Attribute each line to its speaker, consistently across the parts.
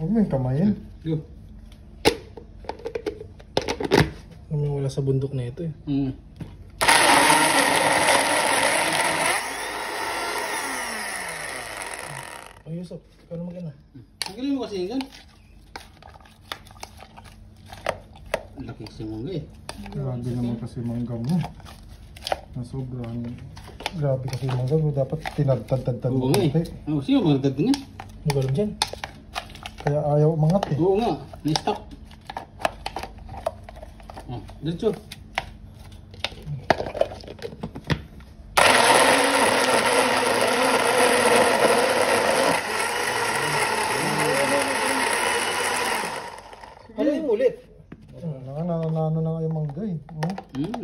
Speaker 1: Huwag mo yung kamayin.
Speaker 2: Go.
Speaker 3: Kami wala sa bundok na ito eh. Oh, Yusuf, ikaw naman ka na.
Speaker 2: Tanggalin mo kasi yun dyan. Ang laki kasi mangga eh.
Speaker 1: Grabe naman kasi mangga mo. Sobrang grabe kasi mangga mo. Dapat tinadtad-tad mo.
Speaker 2: Oo nga eh. Oh, sino magdad din yan?
Speaker 3: Ano ba dyan?
Speaker 1: Kaya ayaw umangat eh.
Speaker 2: Oo nga, na-stop. Oh, diretso.
Speaker 3: Ano yung ulit?
Speaker 1: Nanano na nga yung mangga eh. Oh.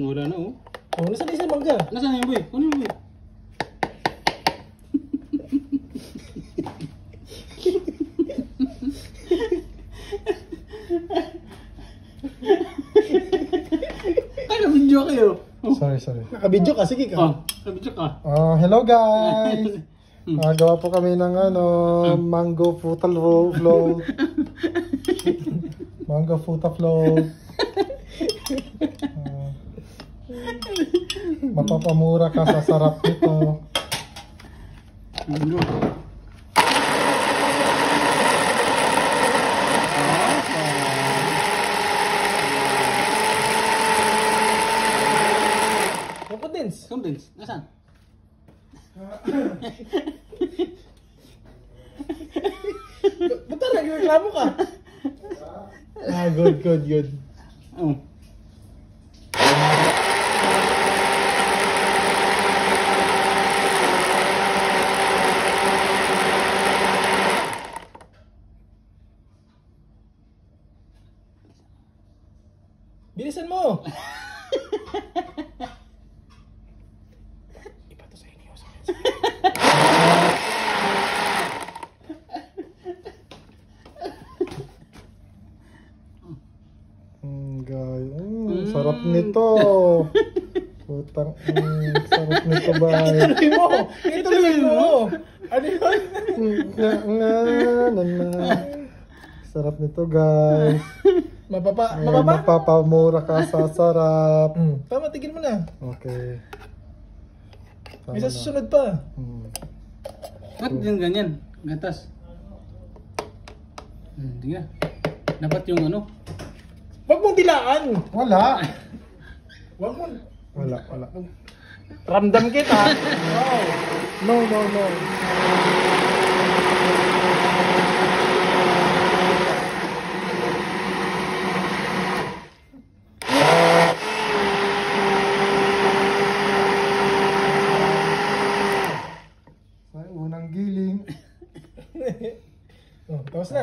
Speaker 2: Wala na oh.
Speaker 3: Oh, nasaan isa mangga?
Speaker 2: Nasaan yung boy? Ano yung boy? Ay, nabidyo kayo.
Speaker 1: Sorry.
Speaker 3: Nakabidyo ka, sige ka.
Speaker 2: Oh, nabidyo ka.
Speaker 1: Hello guys! Gawa po kami ng mango frutal float. Mango frutal float. Mapapamura ka sa sarap nito.
Speaker 2: Ano?
Speaker 3: Yung condense.
Speaker 2: Condense, nasaan?
Speaker 3: Ba't na nagreklamo ka? Good.
Speaker 2: Oh.
Speaker 3: Bilisan mo! Iba to sa inyo.
Speaker 1: Guys, sarap nito. Putang, sarap nito ba?
Speaker 3: Ituloy mo! Ano yun?
Speaker 1: Sarap nito guys.
Speaker 3: Mapapa?
Speaker 1: Mapapamura ka sa sarap.
Speaker 3: Tama, tigil mo na.
Speaker 1: Okay.
Speaker 3: May sa susunod pa.
Speaker 2: Ba't yung ganyan? Gatas. Hindi nga. Dapat yung ano?
Speaker 3: Huwag mong dilaan!
Speaker 1: Wala.
Speaker 3: Huwag mo.
Speaker 1: Wala.
Speaker 3: Ramdam kita. Wow.
Speaker 1: No. Sa unang giling.
Speaker 3: Tapos na.